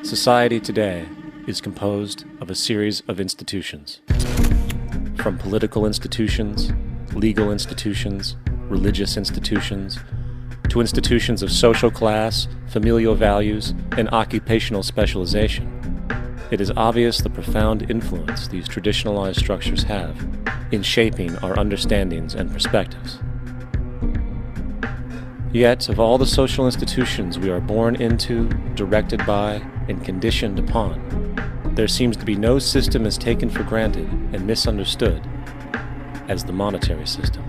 Society today is composed of a series of institutions. From political institutions, legal institutions, religious institutions, to institutions of social class, familial values, and occupational specialization. It is obvious the profound influence these traditionalized structures have in shaping our understandings and perspectives. Yet, of all the social institutions we are born into, directed by, and conditioned upon, there seems to be no system as taken for granted and misunderstood as the monetary system.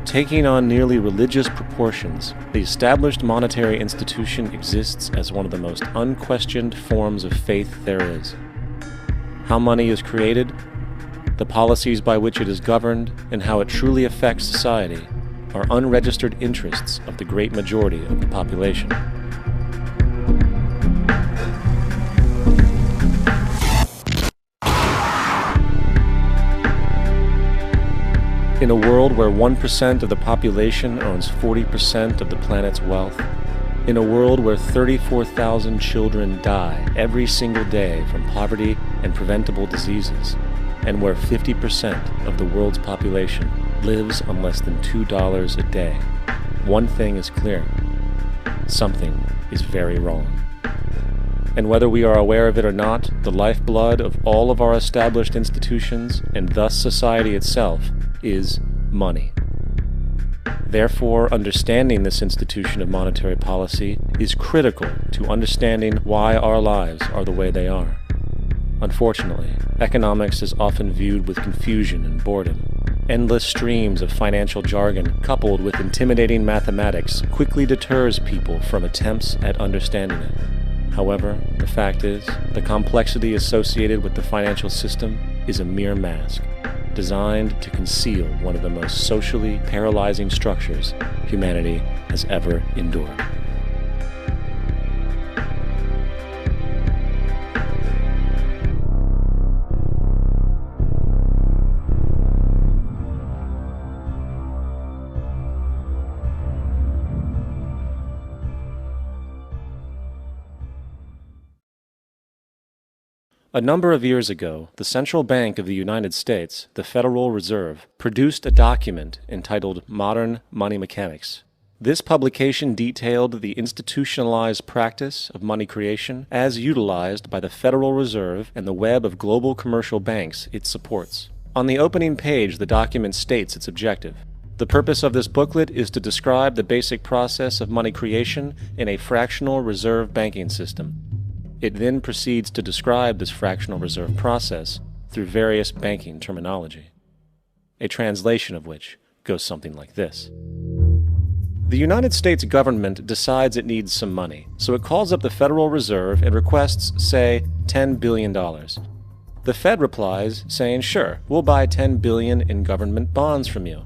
Taking on nearly religious proportions, the established monetary institution exists as one of the most unquestioned forms of faith there is. How money is created, the policies by which it is governed, and how it truly affects society are unregistered interests of the great majority of the population. In a world where 1% of the population owns 40% of the planet's wealth, in a world where 34,000 children die every single day from poverty and preventable diseases, and where 50% of the world's population lives on less than $2 a day, one thing is clear: something is very wrong. And whether we are aware of it or not, the lifeblood of all of our established institutions, and thus society itself, is money. Therefore, understanding this institution of monetary policy is critical to understanding why our lives are the way they are. Unfortunately, economics is often viewed with confusion and boredom. Endless streams of financial jargon coupled with intimidating mathematics quickly deters people from attempts at understanding it. However, the fact is, the complexity associated with the financial system is a mere mask, designed to conceal one of the most socially paralyzing structures humanity has ever endured. A number of years ago, the Central Bank of the United States, the Federal Reserve, produced a document entitled Modern Money Mechanics. This publication detailed the institutionalized practice of money creation as utilized by the Federal Reserve and the web of global commercial banks it supports. On the opening page, the document states its objective. The purpose of this booklet is to describe the basic process of money creation in a fractional reserve banking system. It then proceeds to describe this fractional reserve process through various banking terminology, a translation of which goes something like this. The United States government decides it needs some money, so it calls up the Federal Reserve and requests, say, $10 billion. The Fed replies, saying, sure, we'll buy $10 billion in government bonds from you.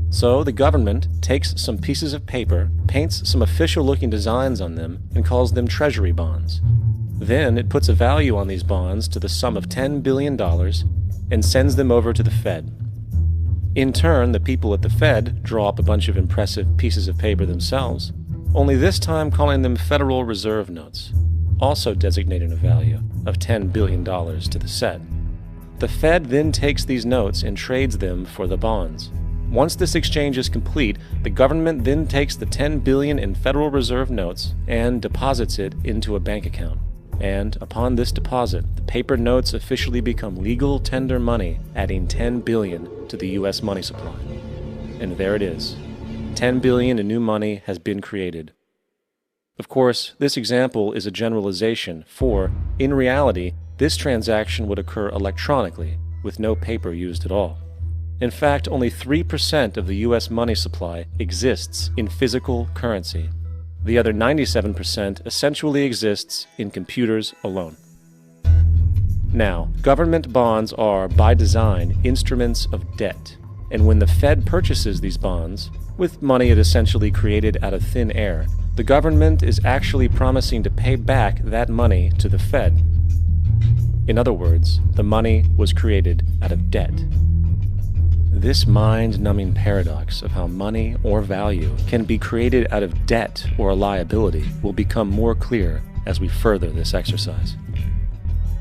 So the government takes some pieces of paper, paints some official-looking designs on them, and calls them treasury bonds. Then it puts a value on these bonds to the sum of $10 billion and sends them over to the Fed. In turn, the people at the Fed draw up a bunch of impressive pieces of paper themselves, only this time calling them Federal Reserve notes, also designating a value of $10 billion to the set. The Fed then takes these notes and trades them for the bonds. Once this exchange is complete, the government then takes the $10 billion in Federal Reserve notes and deposits it into a bank account. And upon this deposit, the paper notes officially become legal tender money, adding $10 billion to the U.S. money supply. And there it is. $10 billion in new money has been created. Of course, this example is a generalization, for, in reality, this transaction would occur electronically, with no paper used at all. In fact, only 3% of the U.S. money supply exists in physical currency. The other 97% essentially exists in computers alone. Now, government bonds are, by design, instruments of debt, and when the Fed purchases these bonds, with money it essentially created out of thin air, the government is actually promising to pay back that money to the Fed. In other words, the money was created out of debt. This mind-numbing paradox of how money or value can be created out of debt or a liability will become more clear as we further this exercise.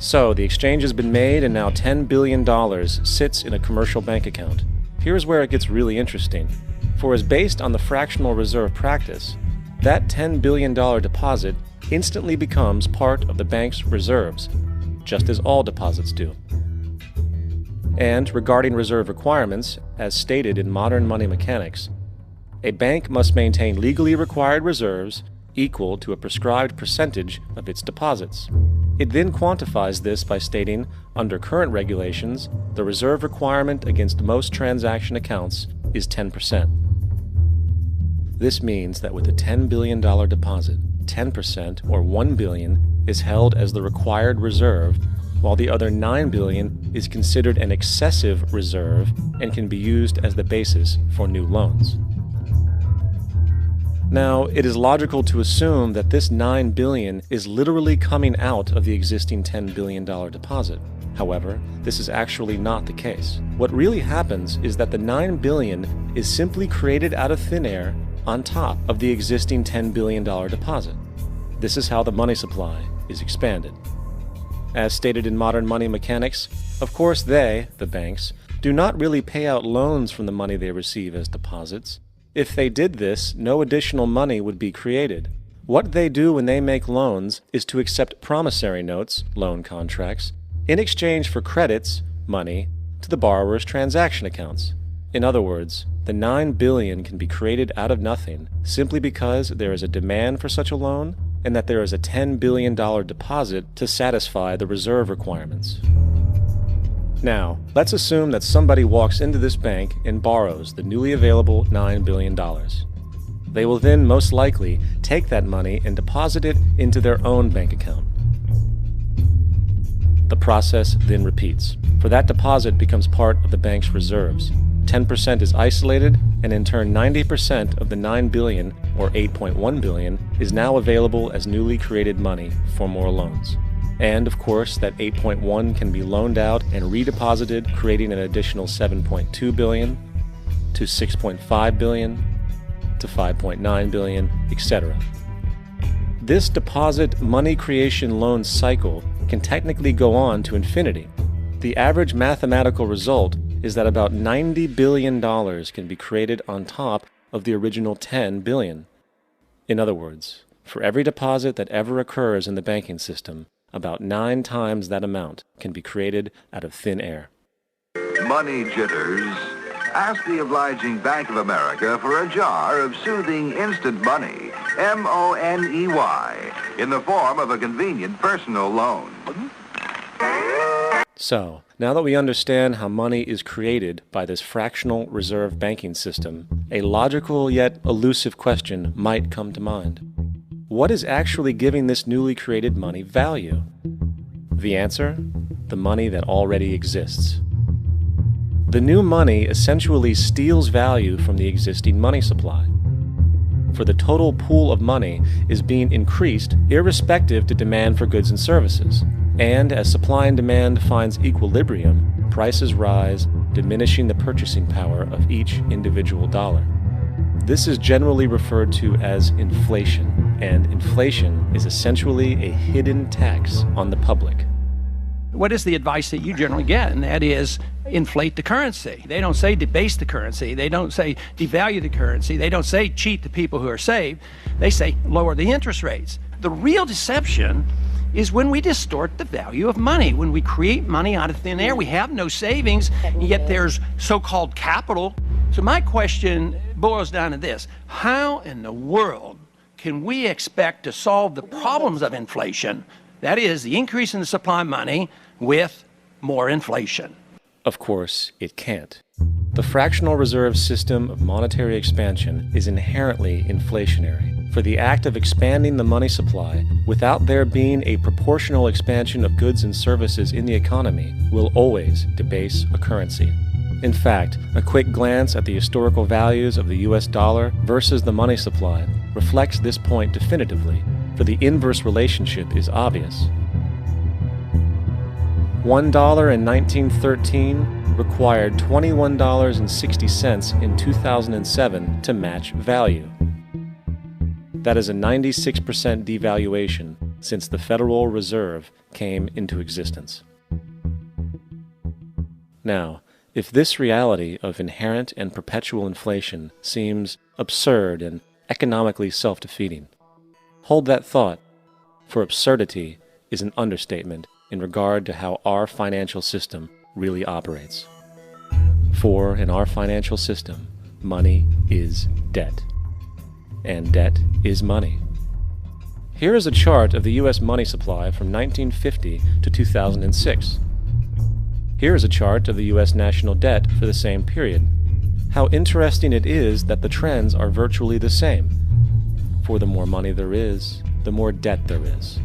So, the exchange has been made and now $10 billion sits in a commercial bank account. Here's where it gets really interesting. For as based on the fractional reserve practice, that $10 billion deposit instantly becomes part of the bank's reserves, just as all deposits do. And regarding reserve requirements, as stated in modern money mechanics, a bank must maintain legally required reserves equal to a prescribed percentage of its deposits. It then quantifies this by stating, under current regulations, the reserve requirement against most transaction accounts is 10%. This means that with a $10 billion deposit, 10% or $1 billion is held as the required reserve, while the other $9 billion is considered an excessive reserve and can be used as the basis for new loans. Now, it is logical to assume that this $9 billion is literally coming out of the existing $10 billion deposit. However, this is actually not the case. What really happens is that the $9 billion is simply created out of thin air on top of the existing $10 billion deposit. This is how the money supply is expanded. As stated in modern money mechanics, of course they, the banks, do not really pay out loans from the money they receive as deposits. If they did this, no additional money would be created. What they do when they make loans is to accept promissory notes, loan contracts, in exchange for credits, money, to the borrower's transaction accounts. In other words, the $9 billion can be created out of nothing simply because there is a demand for such a loan and that there is a $10 billion deposit to satisfy the reserve requirements. Now, let's assume that somebody walks into this bank and borrows the newly available $9 billion. They will then most likely take that money and deposit it into their own bank account. The process then repeats, for that deposit becomes part of the bank's reserves. 10% is isolated, and in turn 90% of the $9 billion, or $8.1 billion, is now available as newly created money for more loans. And of course, that 8.1 can be loaned out and redeposited, creating an additional 7.2 billion, to 6.5 billion, to 5.9 billion, etc. This deposit money creation loan cycle can technically go on to infinity. The average mathematical result is that about $90 billion can be created on top of the original $10 billion. In other words, for every deposit that ever occurs in the banking system, about 9 times that amount can be created out of thin air. Money jitters? Ask the obliging Bank of America for a jar of soothing instant money, M-O-N-E-Y, in the form of a convenient personal loan. So, now that we understand how money is created by this fractional reserve banking system, a logical yet elusive question might come to mind. What is actually giving this newly created money value? The answer? The money that already exists. The new money essentially steals value from the existing money supply. For the total pool of money is being increased irrespective to demand for goods and services. And as supply and demand finds equilibrium, prices rise, diminishing the purchasing power of each individual dollar. This is generally referred to as inflation, and inflation is essentially a hidden tax on the public. What is the advice that you generally get? And that is inflate the currency. They don't say debase the currency. They don't say devalue the currency. They don't say cheat the people who are saved. They say lower the interest rates. The real deception is when we distort the value of money. When we create money out of thin air, we have no savings, yet there's so-called capital. So my question boils down to this: how in the world can we expect to solve the problems of inflation, that is, the increase in the supply of money, with more inflation? Of course, it can't. The fractional reserve system of monetary expansion is inherently inflationary. For the act of expanding the money supply, without there being a proportional expansion of goods and services in the economy, will always debase a currency. In fact, a quick glance at the historical values of the US dollar versus the money supply reflects this point definitively, for the inverse relationship is obvious. $1 in 1913 required $21.60 in 2007 to match value. That is a 96% devaluation since the Federal Reserve came into existence. Now, if this reality of inherent and perpetual inflation seems absurd and economically self-defeating, hold that thought, for absurdity is an understatement in regard to how our financial system really operates. For in our financial system, money is debt, and debt is money. Here is a chart of the U.S. money supply from 1950 to 2006. Here is a chart of the U.S. national debt for the same period. How interesting it is that the trends are virtually the same. For the more money there is, the more debt there is.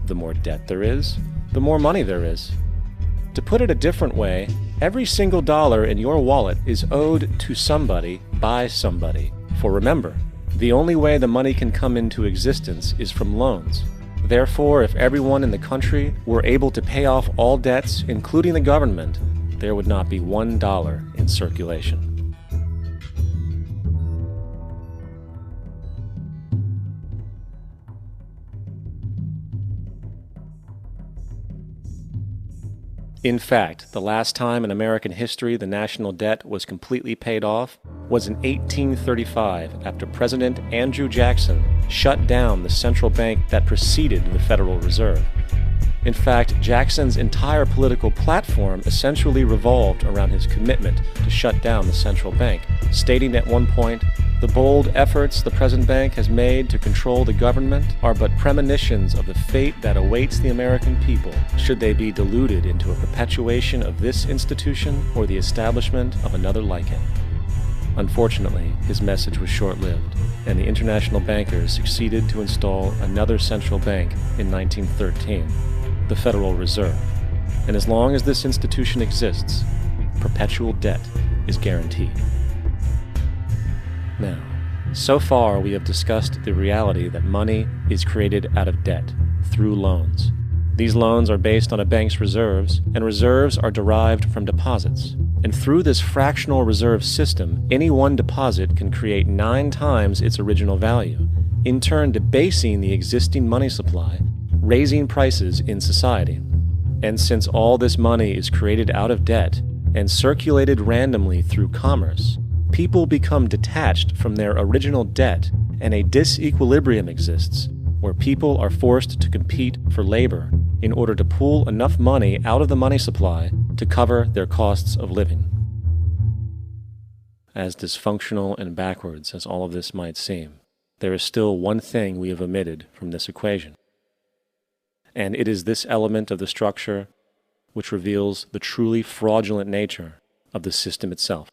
The more debt there is, the more money there is. To put it a different way, every single dollar in your wallet is owed to somebody by somebody. For remember, the only way the money can come into existence is from loans. Therefore, if everyone in the country were able to pay off all debts, including the government, there would not be $1 in circulation. In fact, the last time in American history the national debt was completely paid off was in 1835 after President Andrew Jackson shut down the central bank that preceded the Federal Reserve. In fact, Jackson's entire political platform essentially revolved around his commitment to shut down the central bank, stating at one point, "The bold efforts the present bank has made to control the government are but premonitions of the fate that awaits the American people, should they be deluded into a perpetuation of this institution or the establishment of another like it." Unfortunately, his message was short-lived, and the international bankers succeeded to install another central bank in 1913, the Federal Reserve. And as long as this institution exists, perpetual debt is guaranteed. Now, so far we have discussed the reality that money is created out of debt, through loans. These loans are based on a bank's reserves, and reserves are derived from deposits. And through this fractional reserve system, any one deposit can create 9 times its original value, in turn debasing the existing money supply, raising prices in society. And since all this money is created out of debt and circulated randomly through commerce, people become detached from their original debt, and a disequilibrium exists, where people are forced to compete for labor in order to pool enough money out of the money supply to cover their costs of living. As dysfunctional and backwards as all of this might seem, there is still one thing we have omitted from this equation. And it is this element of the structure which reveals the truly fraudulent nature of the system itself: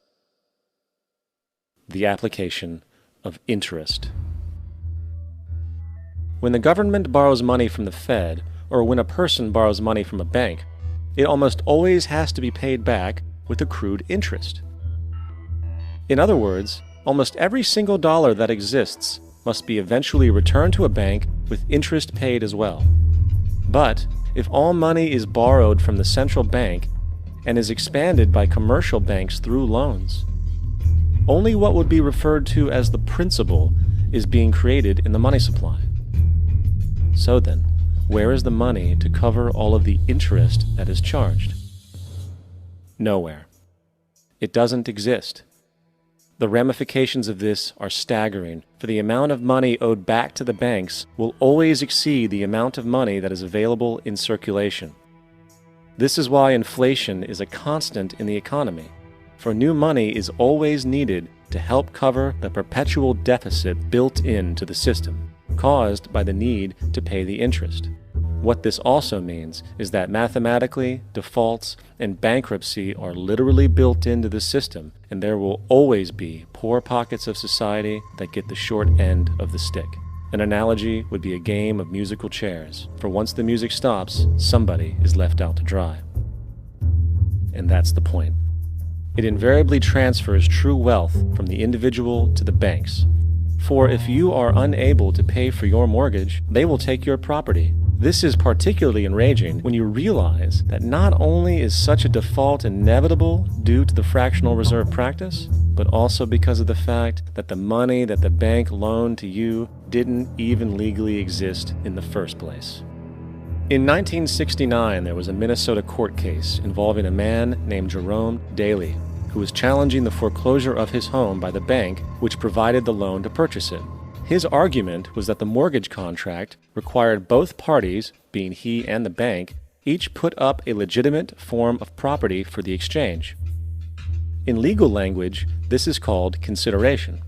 the application of interest. When the government borrows money from the Fed, or when a person borrows money from a bank, it almost always has to be paid back with accrued interest. In other words, almost every single dollar that exists must be eventually returned to a bank with interest paid as well. But if all money is borrowed from the central bank and is expanded by commercial banks through loans, only what would be referred to as the principal is being created in the money supply. So then, where is the money to cover all of the interest that is charged? Nowhere. It doesn't exist. The ramifications of this are staggering, for the amount of money owed back to the banks will always exceed the amount of money that is available in circulation. This is why inflation is a constant in the economy, for new money is always needed to help cover the perpetual deficit built into the system, caused by the need to pay the interest. What this also means is that mathematically, defaults and bankruptcy are literally built into the system, and there will always be poor pockets of society that get the short end of the stick. An analogy would be a game of musical chairs, for once the music stops, somebody is left out to dry. And that's the point. It invariably transfers true wealth from the individual to the banks. For if you are unable to pay for your mortgage, they will take your property, This is particularly enraging when you realize that not only is such a default inevitable due to the fractional reserve practice, but also because of the fact that the money that the bank loaned to you didn't even legally exist in the first place. In 1969, there was a Minnesota court case involving a man named Jerome Daly, who was challenging the foreclosure of his home by the bank which provided the loan to purchase it. His argument was that the mortgage contract required both parties, being he and the bank, each put up a legitimate form of property for the exchange. In legal language, this is called consideration.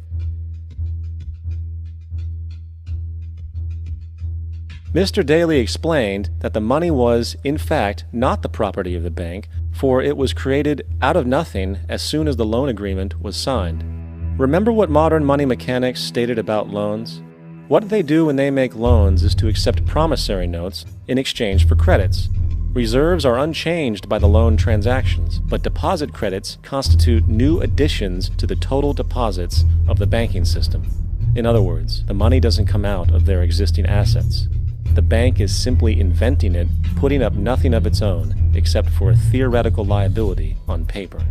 Mr. Daly explained that the money was, in fact, not the property of the bank, for it was created out of nothing as soon as the loan agreement was signed. Remember what modern money mechanics stated about loans? What they do when they make loans is to accept promissory notes in exchange for credits. Reserves are unchanged by the loan transactions, but deposit credits constitute new additions to the total deposits of the banking system. In other words, the money doesn't come out of their existing assets. The bank is simply inventing it, putting up nothing of its own, except for a theoretical liability on paper.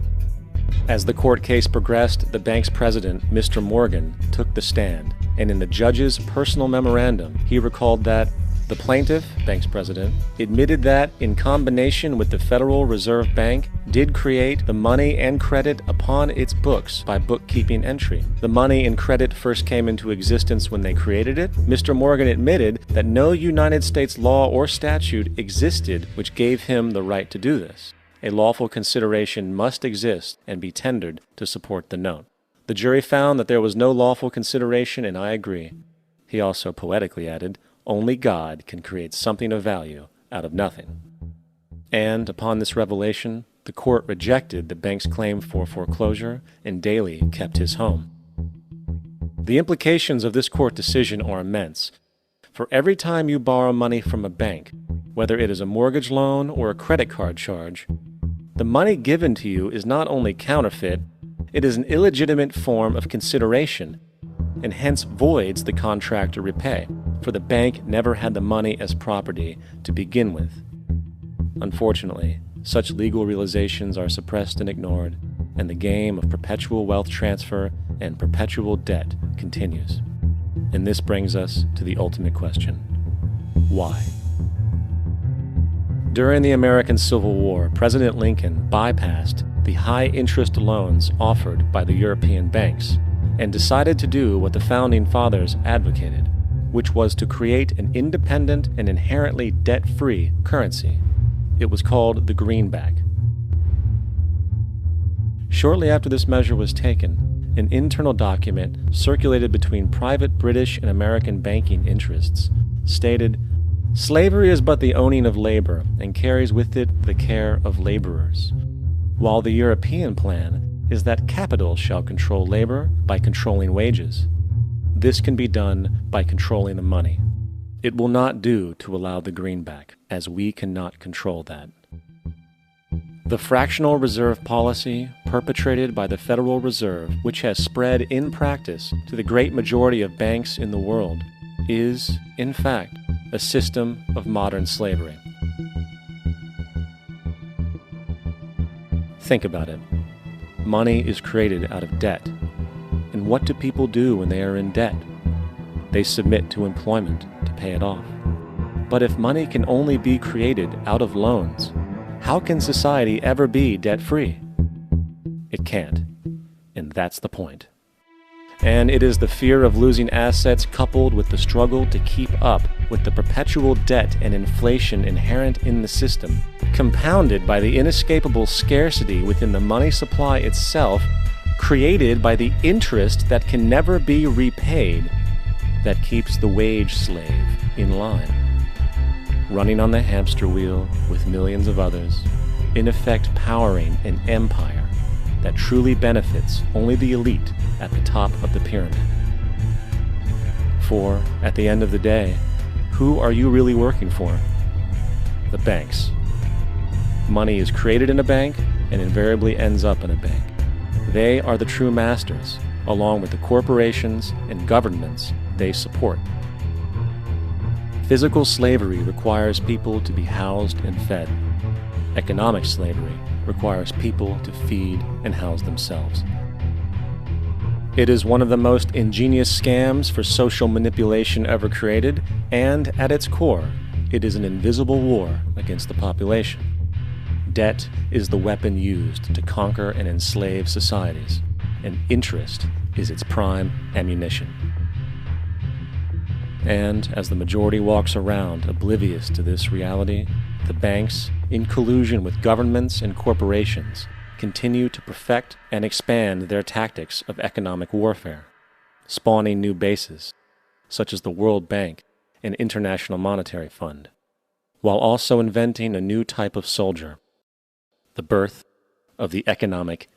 As the court case progressed, the bank's president, Mr. Morgan, took the stand, and in the judge's personal memorandum, he recalled that the plaintiff, bank's president, admitted that, in combination with the Federal Reserve Bank, did create the money and credit upon its books by bookkeeping entry. The money and credit first came into existence when they created it. Mr. Morgan admitted that no United States law or statute existed which gave him the right to do this. A lawful consideration must exist and be tendered to support the note. The jury found that there was no lawful consideration, and I agree. He also poetically added, only God can create something of value out of nothing. And upon this revelation, the court rejected the bank's claim for foreclosure, and Daly kept his home. The implications of this court decision are immense. For every time you borrow money from a bank, whether it is a mortgage loan or a credit card charge, the money given to you is not only counterfeit, it is an illegitimate form of consideration, and hence voids the contract to repay, for the bank never had the money as property to begin with. Unfortunately, such legal realizations are suppressed and ignored, and the game of perpetual wealth transfer and perpetual debt continues. And this brings us to the ultimate question: why? During the American Civil War, President Lincoln bypassed the high-interest loans offered by the European banks and decided to do what the Founding Fathers advocated, which was to create an independent and inherently debt-free currency. It was called the greenback. Shortly after this measure was taken, an internal document circulated between private British and American banking interests stated, "Slavery is but the owning of labor, and carries with it the care of laborers, while the European plan is that capital shall control labor by controlling wages. This can be done by controlling the money. It will not do to allow the greenback, as we cannot control that." The fractional reserve policy perpetrated by the Federal Reserve, which has spread in practice to the great majority of banks in the world, is, in fact, a system of modern slavery. Think about it. Money is created out of debt. And what do people do when they are in debt? They submit to employment to pay it off. But if money can only be created out of loans, how can society ever be debt-free? It can't. And that's the point. And it is the fear of losing assets coupled with the struggle to keep up with the perpetual debt and inflation inherent in the system, compounded by the inescapable scarcity within the money supply itself, created by the interest that can never be repaid, that keeps the wage slave in line, running on the hamster wheel with millions of others, in effect powering an empire that truly benefits only the elite at the top of the pyramid. For, at the end of the day, who are you really working for? The banks. Money is created in a bank and invariably ends up in a bank. They are the true masters, along with the corporations and governments they support. Physical slavery requires people to be housed and fed. Economic slavery requires people to feed and house themselves. It is one of the most ingenious scams for social manipulation ever created, and at its core, it is an invisible war against the population. Debt is the weapon used to conquer and enslave societies, and interest is its prime ammunition. And as the majority walks around oblivious to this reality, the banks, in collusion with governments and corporations, continue to perfect and expand their tactics of economic warfare, spawning new bases, such as the World Bank and International Monetary Fund, while also inventing a new type of soldier, the birth of the economic